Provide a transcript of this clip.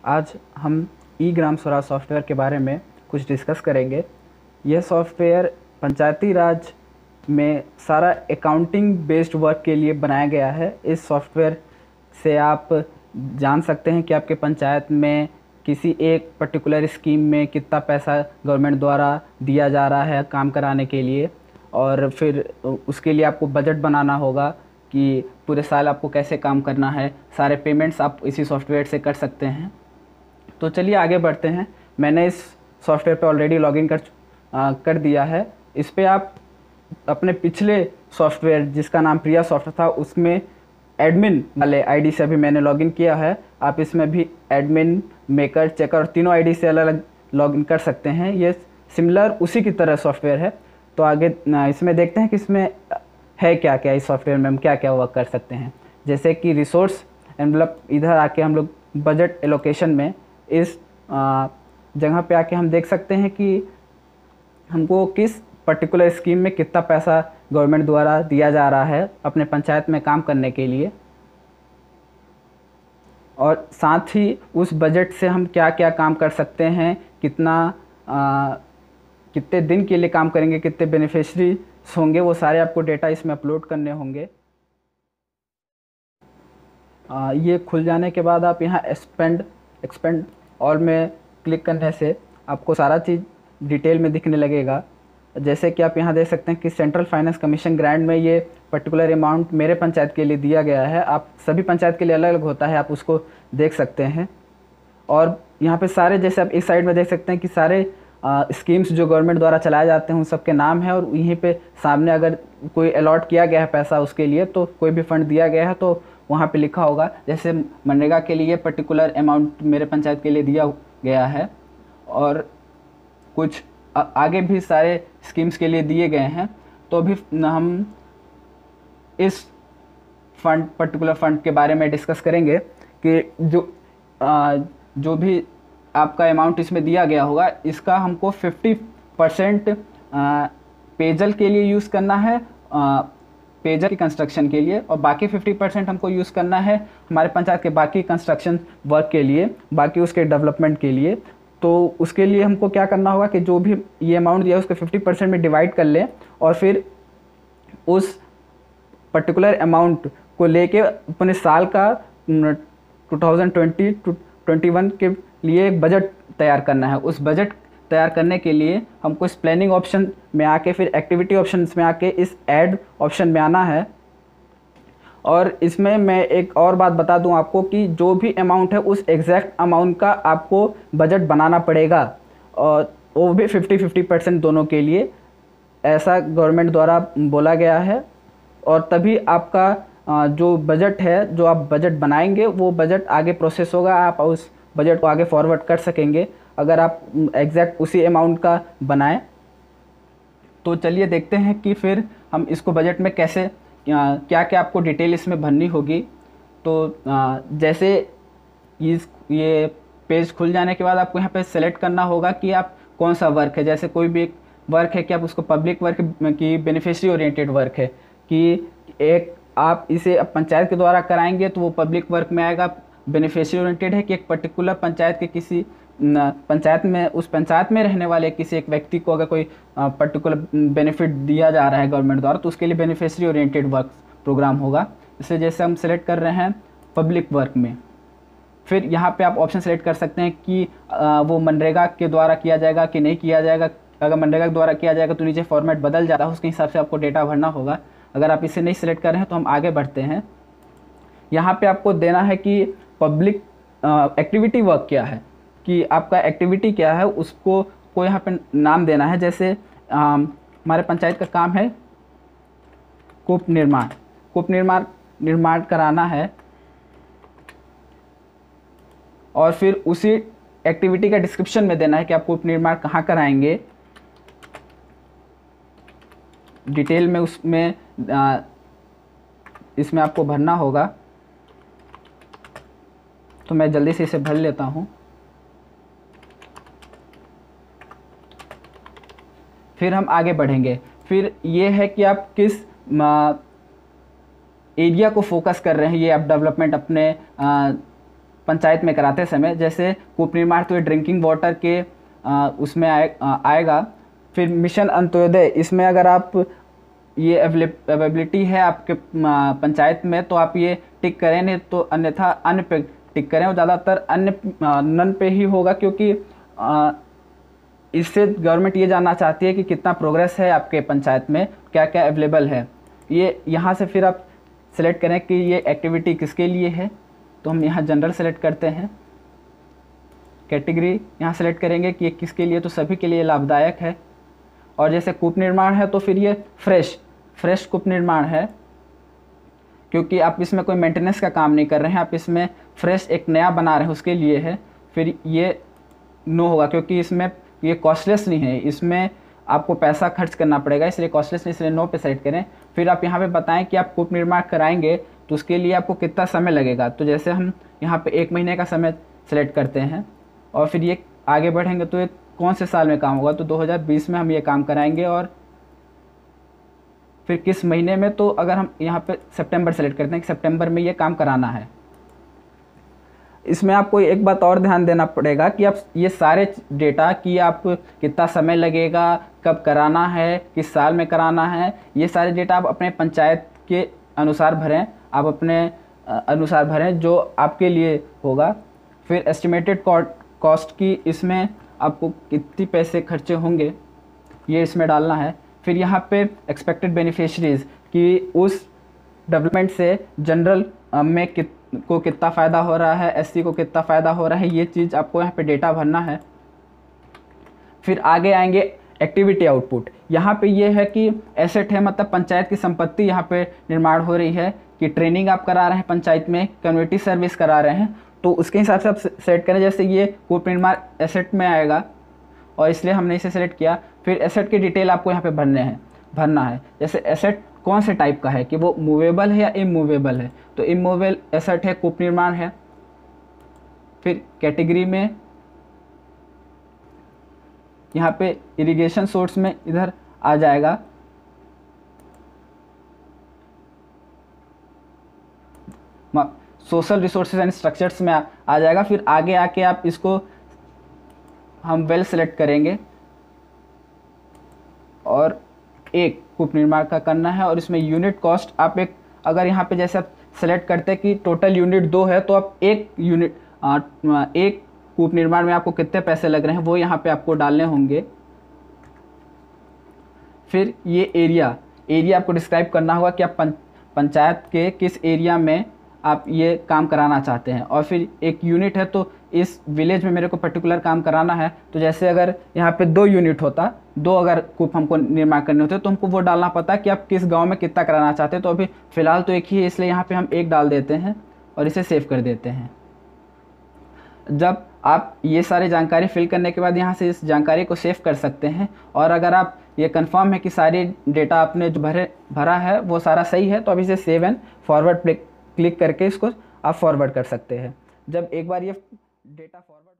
आज हम ई ग्राम स्वराज सॉफ्टवेयर के बारे में कुछ डिस्कस करेंगे। यह सॉफ्टवेयर पंचायती राज में सारा अकाउंटिंग बेस्ड वर्क के लिए बनाया गया है। इस सॉफ्टवेयर से आप जान सकते हैं कि आपके पंचायत में किसी एक पर्टिकुलर स्कीम में कितना पैसा गवर्नमेंट द्वारा दिया जा रहा है काम कराने के लिए, और फिर उसके लिए आपको बजट बनाना होगा कि पूरे साल आपको कैसे काम करना है। सारे पेमेंट्स आप इसी सॉफ्टवेयर से कर सकते हैं। तो चलिए आगे बढ़ते हैं। मैंने इस सॉफ्टवेयर पे ऑलरेडी लॉगिन कर दिया है। इस पे आप अपने पिछले सॉफ्टवेयर जिसका नाम प्रिया सॉफ्टवेयर था उसमें एडमिन वाले आईडी से अभी मैंने लॉगिन किया है। आप इसमें भी एडमिन, मेकर, चेकर और तीनों आईडी से अलग अलग लॉगिन कर सकते हैं। ये सिमिलर उसी की तरह सॉफ्टवेयर है। तो आगे इसमें देखते हैं कि इसमें है क्या क्या, इस सॉफ्टवेयर में हम क्या क्या वर्क कर सकते हैं। जैसे कि रिसोर्स एनवलप, इधर आके हम लोग बजट एलोकेशन में इस जगह पे आके हम देख सकते हैं कि हमको किस पर्टिकुलर स्कीम में कितना पैसा गवर्नमेंट द्वारा दिया जा रहा है अपने पंचायत में काम करने के लिए, और साथ ही उस बजट से हम क्या क्या काम कर सकते हैं, कितने दिन के लिए काम करेंगे, कितने बेनिफिशरी होंगे, वो सारे आपको डेटा इसमें अपलोड करने होंगे। ये खुल जाने के बाद आप यहाँ एक्सपेंड ऑल में क्लिक करने से आपको सारा चीज़ डिटेल में दिखने लगेगा। जैसे कि आप यहाँ देख सकते हैं कि सेंट्रल फाइनेंस कमीशन ग्रांट में ये पर्टिकुलर अमाउंट मेरे पंचायत के लिए दिया गया है। आप सभी पंचायत के लिए अलग अलग होता है, आप उसको देख सकते हैं। और यहाँ पे सारे, जैसे आप इस साइड में देख सकते हैं कि सारे स्कीम्स जो गवर्नमेंट द्वारा चलाए जाते हैं उन सबके नाम है, और यहीं पे सामने अगर कोई अलॉट किया गया है पैसा उसके लिए, तो कोई भी फंड दिया गया है तो वहाँ पे लिखा होगा। जैसे मनरेगा के लिए पर्टिकुलर अमाउंट मेरे पंचायत के लिए दिया गया है, और कुछ आगे भी सारे स्कीम्स के लिए दिए गए हैं। तो अभी हम इस पर्टिकुलर फंड के बारे में डिस्कस करेंगे कि जो भी आपका अमाउंट इसमें दिया गया होगा, इसका हमको 50% पेयजल के लिए यूज़ करना है, पेयजल की कंस्ट्रक्शन के लिए, और बाकी 50% हमको यूज़ करना है हमारे पंचायत के बाकी कंस्ट्रक्शन वर्क के लिए, बाकी उसके डेवलपमेंट के लिए। तो उसके लिए हमको क्या करना होगा कि जो भी ये अमाउंट दिया है उसके 50% में डिवाइड कर लें, और फिर उस पर्टिकुलर अमाउंट को लेके अपने साल का 2020-21 के लिए एक बजट तैयार करना है। उस बजट तैयार करने के लिए हमको इस प्लानिंग ऑप्शन में आके फिर एक्टिविटी ऑप्शन में आके इस ऐड ऑप्शन में आना है। और इसमें मैं एक और बात बता दूं आपको कि जो भी अमाउंट है उस एग्जैक्ट अमाउंट का आपको बजट बनाना पड़ेगा, और वो भी 50-50% दोनों के लिए, ऐसा गवर्नमेंट द्वारा बोला गया है। और तभी आपका जो बजट है, जो आप बजट बनाएंगे वो बजट आगे प्रोसेस होगा, आप उस बजट को आगे फॉरवर्ड कर सकेंगे अगर आप एग्जैक्ट उसी अमाउंट का बनाएं। तो चलिए देखते हैं कि फिर हम इसको बजट में कैसे क्या क्या आपको डिटेल इसमें भरनी होगी। तो जैसे ये पेज खुल जाने के बाद आपको यहाँ पे सेलेक्ट करना होगा कि आप कौन सा वर्क है। जैसे कोई भी एक वर्क है कि आप उसको पब्लिक वर्क की बेनिफिशरी ओरिएंटेड वर्क है कि एक आप इसे पंचायत के द्वारा कराएंगे तो वो पब्लिक वर्क में आएगा। बेनिफिशरी ओरिएंटेड है कि एक पर्टिकुलर पंचायत के किसी पंचायत में, उस पंचायत में रहने वाले किसी एक व्यक्ति को अगर कोई पर्टिकुलर बेनिफिट दिया जा रहा है गवर्नमेंट द्वारा, तो उसके लिए बेनिफिशरी ओरिएंटेड वर्क प्रोग्राम होगा। इसलिए जैसे हम सेलेक्ट कर रहे हैं पब्लिक वर्क में, फिर यहाँ पे आप ऑप्शन सेलेक्ट कर सकते हैं कि वो मनरेगा के द्वारा किया जाएगा कि नहीं किया जाएगा। अगर मनरेगा के द्वारा किया जाएगा तो नीचे फॉर्मेट बदल जाता है, उसके हिसाब से आपको डेटा भरना होगा। अगर आप इसे नहीं सिलेक्ट कर रहे हैं तो हम आगे बढ़ते हैं। यहाँ पे आपको देना है कि पब्लिक एक्टिविटी वर्क क्या है, कि आपका एक्टिविटी क्या है, उसको को यहाँ पे नाम देना है। जैसे हमारे पंचायत का काम है कूप निर्माण कराना है, और फिर उसी एक्टिविटी का डिस्क्रिप्शन में देना है कि आप कूप निर्माण कहाँ कराएंगे, डिटेल में उसमें इसमें आपको भरना होगा। तो मैं जल्दी से इसे भर लेता हूँ। फिर हम आगे बढ़ेंगे। फिर ये है कि आप किस एरिया को फोकस कर रहे हैं, ये आप डेवलपमेंट अपने पंचायत में कराते समय, जैसे कूप निर्माण तो ये ड्रिंकिंग वाटर के उसमें आएगा। फिर मिशन अंत्योदय, इसमें अगर आप ये अवेलेबिलिटी है आपके पंचायत में तो आप ये टिक करें, नहीं तो अन्यथा अन्य पे टिक करें। और ज़्यादातर अन्य नन पे ही होगा, क्योंकि इससे गवर्नमेंट ये जानना चाहती है कि कितना प्रोग्रेस है आपके पंचायत में, क्या क्या अवेलेबल है। ये यहाँ से फिर आप सेलेक्ट करें कि ये एक्टिविटी किसके लिए है, तो हम यहाँ जनरल सेलेक्ट करते हैं। कैटेगरी यहाँ सेलेक्ट करेंगे कि ये किसके लिए, तो सभी के लिए लाभदायक है। और जैसे कूप निर्माण है तो फिर ये फ्रेश कूप निर्माण है, क्योंकि आप इसमें कोई मेंटेनेंस का काम नहीं कर रहे हैं, आप इसमें फ्रेश एक नया बना रहे हैं, उसके लिए है। फिर ये नो होगा, क्योंकि इसमें ये कॉस्टलेस नहीं है, इसमें आपको पैसा खर्च करना पड़ेगा, इसलिए कॉस्टलेस नहीं, इसलिए नो पे सेलेक्ट करें। फिर आप यहाँ पे बताएं कि आप कूप निर्माण कराएंगे तो उसके लिए आपको कितना समय लगेगा। तो जैसे हम यहाँ पे 1 महीने का समय सेलेक्ट करते हैं, और फिर ये आगे बढ़ेंगे तो ये कौन से साल में काम होगा, तो 2020 में हम ये काम कराएंगे। और फिर किस महीने में, तो अगर हम यहाँ पे सितंबर सेलेक्ट करते हैं कि सितंबर में ये काम कराना है। इसमें आपको एक बात और ध्यान देना पड़ेगा कि आप ये सारे डेटा कि आप कितना समय लगेगा, कब कराना है, किस साल में कराना है, ये सारे डेटा आप अपने पंचायत के अनुसार भरें, आप अपने अनुसार भरें जो आपके लिए होगा। फिर एस्टिमेटेड कॉस्ट की, इसमें आपको कितने पैसे खर्चे होंगे ये इसमें डालना है। फिर यहाँ पे एक्सपेक्टेड बेनिफिशरीज़ कि उस डेवलपमेंट से जनरल में को कितना फ़ायदा हो रहा है, एससी को कितना फ़ायदा हो रहा है, ये चीज़ आपको यहाँ पे डेटा भरना है। फिर आगे आएंगे एक्टिविटी आउटपुट। यहाँ पे ये है कि एसेट है, मतलब पंचायत की संपत्ति यहाँ पे निर्माण हो रही है, कि ट्रेनिंग आप करा रहे हैं पंचायत में, कम्युनिटी सर्विस करा रहे हैं, तो उसके हिसाब से आप सेट करें। जैसे ये कूप निर्माण एसेट में आएगा और इसलिए हमने इसे सेलेक्ट किया। फिर एसेट की डिटेल आपको यहाँ पे भरना है। जैसे एसेट कौन से टाइप का है, कि वो मूवेबल है या इमूवेबल है, तो इमूवेबल एसेट है, कूप निर्माण है। फिर कैटेगरी में यहाँ पे इरिगेशन सोर्स में इधर आ जाएगा, सोशल रिसोर्सेज एंड स्ट्रक्चर्स में आ जाएगा। फिर आगे आके आप इसको हम वेल सेलेक्ट करेंगे और एक कूप निर्माण का करना है। और इसमें यूनिट कॉस्ट आप एक, अगर यहाँ पे जैसे आप सेलेक्ट करते हैं कि टोटल यूनिट 2 है, तो आप एक कूप निर्माण में आपको कितने पैसे लग रहे हैं वो यहाँ पे आपको डालने होंगे। फिर ये एरिया आपको डिस्क्राइब करना होगा कि आप पंचायत के किस एरिया में आप ये काम कराना चाहते हैं। और फिर एक यूनिट है, तो इस विलेज में मेरे को पर्टिकुलर काम कराना है, तो जैसे अगर यहाँ पे 2 यूनिट होता, 2 अगर कूप हमको निर्माण करने होते तो हमको वो डालना पता कि आप किस गांव में कितना कराना चाहते हैं। तो अभी फ़िलहाल तो एक ही है, इसलिए यहाँ पे हम 1 डाल देते हैं और इसे सेव कर देते हैं। जब आप ये सारी जानकारी फिल करने के बाद यहाँ से इस जानकारी को सेव कर सकते हैं। और अगर आप ये कंफर्म है कि सारी डेटा आपने जो भरा है वो सारा सही है, तो अब इसे सेव एंड फॉरवर्ड क्लिक करके इसको आप फॉरवर्ड कर सकते हैं। जब एक बार ये डेटा फॉरवर्ड